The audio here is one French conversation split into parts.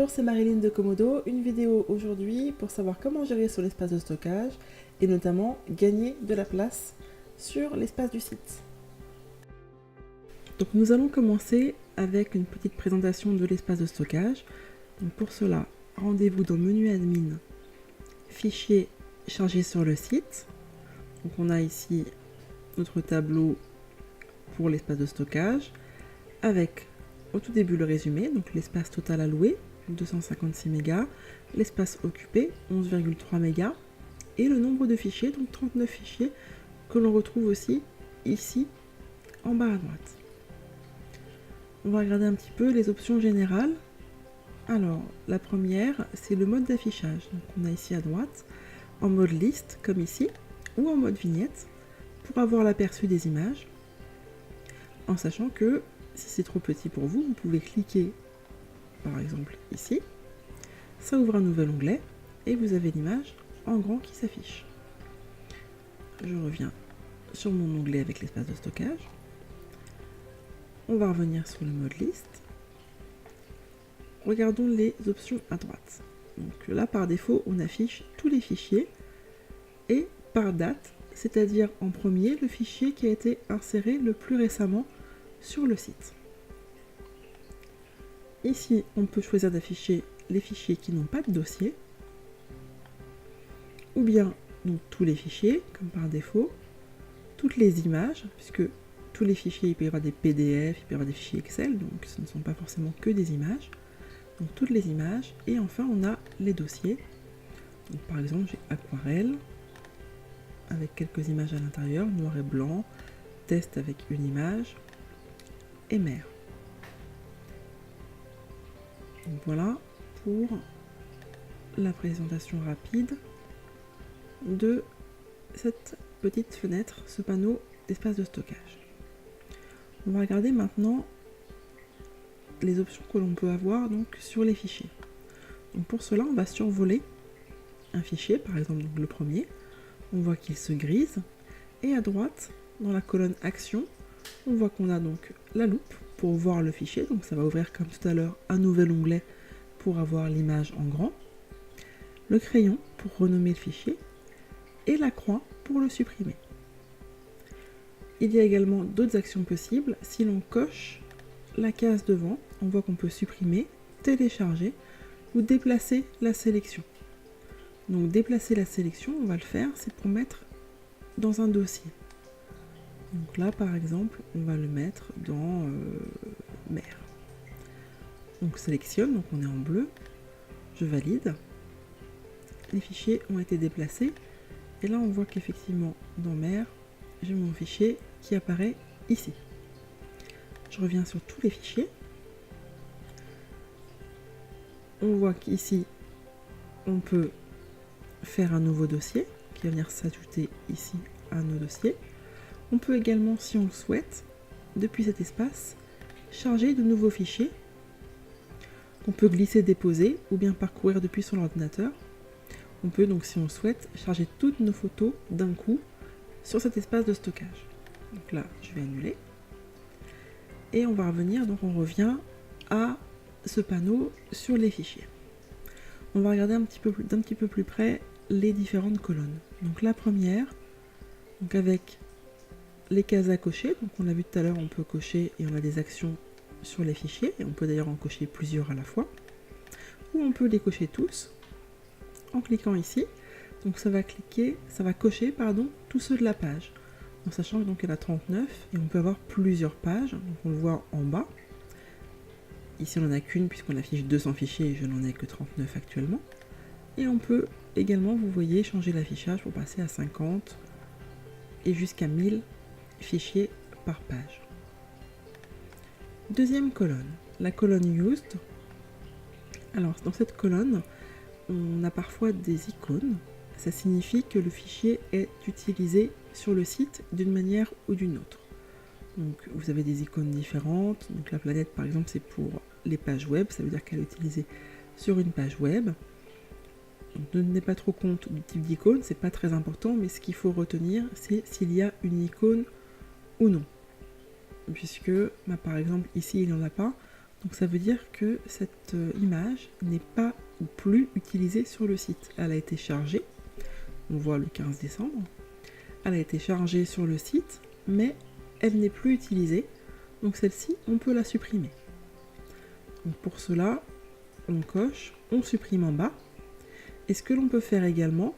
Bonjour, c'est Marilyn de Komodo. Une vidéo aujourd'hui pour savoir comment gérer son espace de stockage et notamment gagner de la place sur l'espace du site. Donc nous allons commencer avec une petite présentation de l'espace de stockage. Donc pour cela, rendez-vous dans Menu Admin, Fichier chargé sur le site. Donc on a ici notre tableau pour l'espace de stockage avec au tout début le résumé, donc l'espace total alloué, 256 mégas, l'espace occupé, 11,3 mégas, et le nombre de fichiers, donc 39 fichiers, que l'on retrouve aussi ici, en bas à droite. On va regarder un petit peu les options générales. Alors, la première, c'est le mode d'affichage. Donc on a ici à droite, en mode liste, comme ici, ou en mode vignette, pour avoir l'aperçu des images, en sachant que si c'est trop petit pour vous, vous pouvez cliquer par exemple ici, ça ouvre un nouvel onglet et vous avez l'image en grand qui s'affiche. Je reviens sur mon onglet avec l'espace de stockage. On va revenir sur le mode liste. Regardons les options à droite. Donc là par défaut on affiche tous les fichiers et par date, c'est-à-dire en premier le fichier qui a été inséré le plus récemment sur le site. Ici, on peut choisir d'afficher les fichiers qui n'ont pas de dossier, ou bien donc, tous les fichiers, comme par défaut, toutes les images, puisque tous les fichiers, il peut y avoir des PDF, il peut y avoir des fichiers Excel, donc ce ne sont pas forcément que des images. Donc toutes les images, et enfin on a les dossiers. Donc, par exemple, j'ai aquarelle, avec quelques images à l'intérieur, noir et blanc, test avec une image, et mer. Donc voilà pour la présentation rapide de cette petite fenêtre, ce panneau d'espace de stockage. On va regarder maintenant les options que l'on peut avoir donc, sur les fichiers. Donc pour cela, on va survoler un fichier, par exemple donc le premier. On voit qu'il se grise. Et à droite, dans la colonne Action, on voit qu'on a donc la loupe pour voir le fichier, donc ça va ouvrir comme tout à l'heure un nouvel onglet pour avoir l'image en grand, le crayon pour renommer le fichier et la croix pour le supprimer. Il y a également d'autres actions possibles. Si l'on coche la case devant, on voit qu'on peut supprimer, télécharger ou déplacer la sélection. Donc déplacer la sélection, on va le faire, c'est pour mettre dans un dossier. Donc là, par exemple, on va le mettre dans mer. Donc sélectionne, donc on est en bleu, je valide. Les fichiers ont été déplacés. Et là, on voit qu'effectivement, dans mer, j'ai mon fichier qui apparaît ici. Je reviens sur tous les fichiers. On voit qu'ici, on peut faire un nouveau dossier qui va venir s'ajouter ici à nos dossiers. On peut également, si on le souhaite, depuis cet espace, charger de nouveaux fichiers qu'on peut glisser, déposer ou bien parcourir depuis son ordinateur. On peut donc, si on le souhaite, charger toutes nos photos d'un coup sur cet espace de stockage. Donc là, je vais annuler. Et on va revenir, donc on revient à ce panneau sur les fichiers. On va regarder d'un petit peu plus près les différentes colonnes. Donc la première, donc avec les cases à cocher, donc on l'a vu tout à l'heure, on peut cocher et on a des actions sur les fichiers, et on peut d'ailleurs en cocher plusieurs à la fois, ou on peut les cocher tous en cliquant ici. Donc ça va cocher tous ceux de la page, en sachant que donc elle a 39 et on peut avoir plusieurs pages, donc on le voit en bas. Ici on n'en a qu'une puisqu'on affiche 200 fichiers et je n'en ai que 39 actuellement. Et on peut également, vous voyez, changer l'affichage pour passer à 50 et jusqu'à 1000 fichiers par page. Deuxième colonne, la colonne Used. Alors dans cette colonne, on a parfois des icônes. Ça signifie que le fichier est utilisé sur le site d'une manière ou d'une autre. Donc vous avez des icônes différentes. Donc la planète par exemple c'est pour les pages web, ça veut dire qu'elle est utilisée sur une page web. Donc, ne tenez pas trop compte du type d'icône, c'est pas très important, mais ce qu'il faut retenir c'est s'il y a une icône ou non. Puisque par exemple ici il n'y en a pas, Donc ça veut dire que cette image n'est pas ou plus utilisée sur le site. Elle a été chargée, on voit le 15 décembre, elle a été chargée sur le site, mais elle n'est plus utilisée. Donc celle-ci, on peut la supprimer. Donc pour cela, on coche, on supprime en bas. Et ce que l'on peut faire également,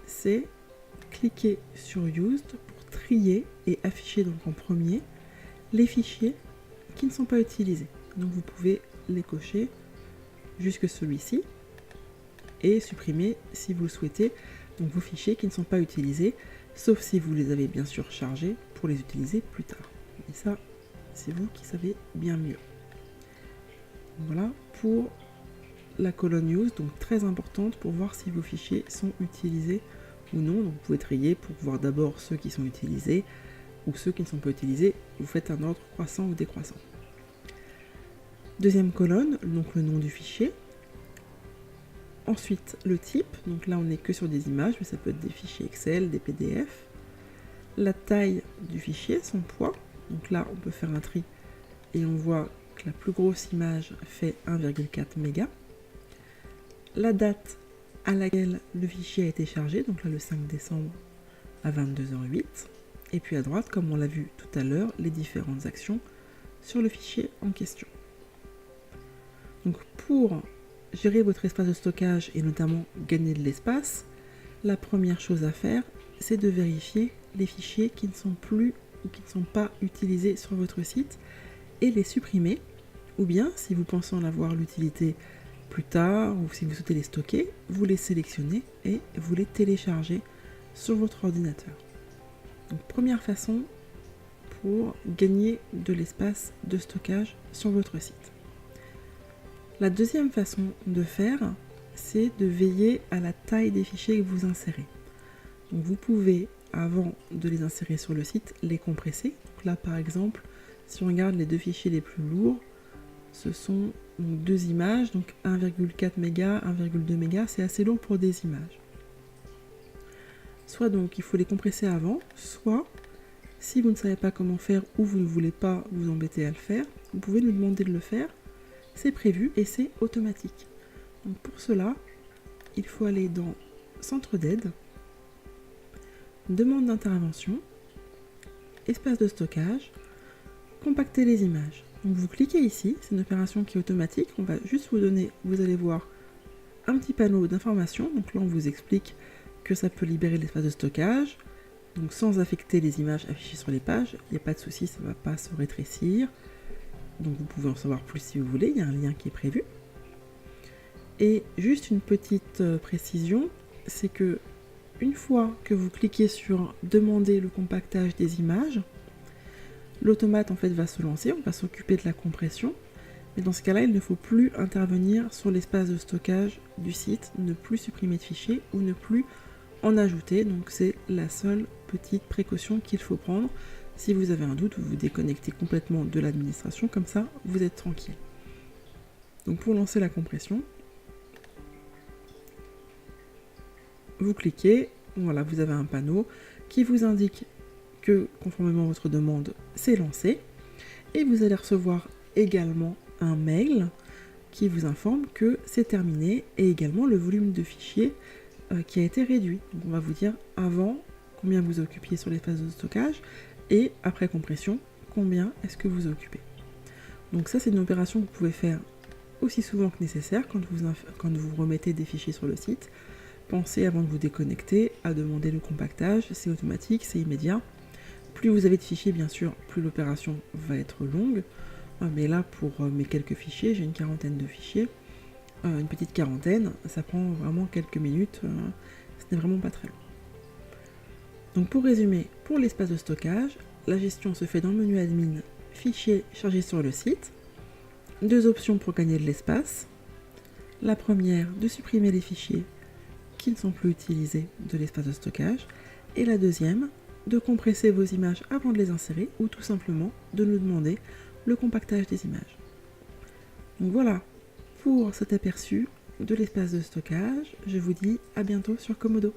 c'est cliquer sur Used pour trier et afficher donc en premier les fichiers qui ne sont pas utilisés. Donc vous pouvez les cocher jusque celui-ci et supprimer si vous le souhaitez donc vos fichiers qui ne sont pas utilisés, sauf si vous les avez bien sûr chargés pour les utiliser plus tard. Et ça, c'est vous qui savez bien mieux. Voilà pour la colonne Use, donc très importante pour voir si vos fichiers sont utilisés ou non. Donc vous pouvez trier pour voir d'abord ceux qui sont utilisés ou ceux qui ne sont pas utilisés. Vous faites un ordre croissant ou décroissant. Deuxième colonne, donc le nom du fichier. Ensuite le type, donc là on n'est que sur des images, mais ça peut être des fichiers Excel, des PDF. La taille du fichier, son poids, donc là on peut faire un tri et on voit que la plus grosse image fait 1,4 mégas. La date à laquelle le fichier a été chargé, donc là le 5 décembre à 22h08. Et puis à droite, comme on l'a vu tout à l'heure, les différentes actions sur le fichier en question. Donc pour gérer votre espace de stockage et notamment gagner de l'espace, la première chose à faire, c'est de vérifier les fichiers qui ne sont plus ou qui ne sont pas utilisés sur votre site et les supprimer. Ou bien, si vous pensez en avoir l'utilité plus tard ou si vous souhaitez les stocker, vous les sélectionnez et vous les téléchargez sur votre ordinateur. Donc première façon pour gagner de l'espace de stockage sur votre site. La deuxième façon de faire, c'est de veiller à la taille des fichiers que vous insérez. Donc vous pouvez, avant de les insérer sur le site, les compresser. Donc là par exemple, si on regarde les deux fichiers les plus lourds, ce sont donc deux images, donc 1,4 mégas, 1,2 mégas, c'est assez lourd pour des images. Soit donc il faut les compresser avant, soit si vous ne savez pas comment faire ou vous ne voulez pas vous embêter à le faire, vous pouvez nous demander de le faire, c'est prévu et c'est automatique. Donc pour cela, il faut aller dans Centre d'aide, Demande d'intervention, Espace de stockage, Compacter les images. Donc vous cliquez ici, c'est une opération qui est automatique, on va juste vous donner, vous allez voir un petit panneau d'information, donc là on vous explique que ça peut libérer l'espace de stockage, donc sans affecter les images affichées sur les pages, il n'y a pas de souci, ça ne va pas se rétrécir, donc vous pouvez en savoir plus si vous voulez, il y a un lien qui est prévu. Et juste une petite précision, c'est que une fois que vous cliquez sur demander le compactage des images, l'automate en fait va se lancer, on va s'occuper de la compression, mais dans ce cas-là, il ne faut plus intervenir sur l'espace de stockage du site, ne plus supprimer de fichiers ou ne plus en ajouter. Donc c'est la seule petite précaution qu'il faut prendre. Si vous avez un doute, vous vous déconnectez complètement de l'administration, comme ça vous êtes tranquille. Donc pour lancer la compression, vous cliquez, voilà, vous avez un panneau qui vous indique que conformément à votre demande, c'est lancé. Et vous allez recevoir également un mail qui vous informe que c'est terminé et également le volume de fichiers qui a été réduit. Donc on va vous dire avant combien vous occupiez sur l'espace de stockage et après compression combien est-ce que vous occupez. Donc ça c'est une opération que vous pouvez faire aussi souvent que nécessaire quand vous remettez des fichiers sur le site. Pensez avant de vous déconnecter à demander le compactage, c'est automatique, c'est immédiat. Plus vous avez de fichiers, bien sûr, plus l'opération va être longue. Mais là, pour mes quelques fichiers, j'ai une quarantaine de fichiers, une petite quarantaine, ça prend vraiment quelques minutes, ce n'est vraiment pas très long. Donc pour résumer, pour l'espace de stockage, la gestion se fait dans le menu admin, fichiers chargés sur le site, deux options pour gagner de l'espace. La première, de supprimer les fichiers qui ne sont plus utilisés de l'espace de stockage, et la deuxième, de compresser vos images avant de les insérer ou tout simplement de nous demander le compactage des images. Donc voilà pour cet aperçu de l'espace de stockage. Je vous dis à bientôt sur Komodo.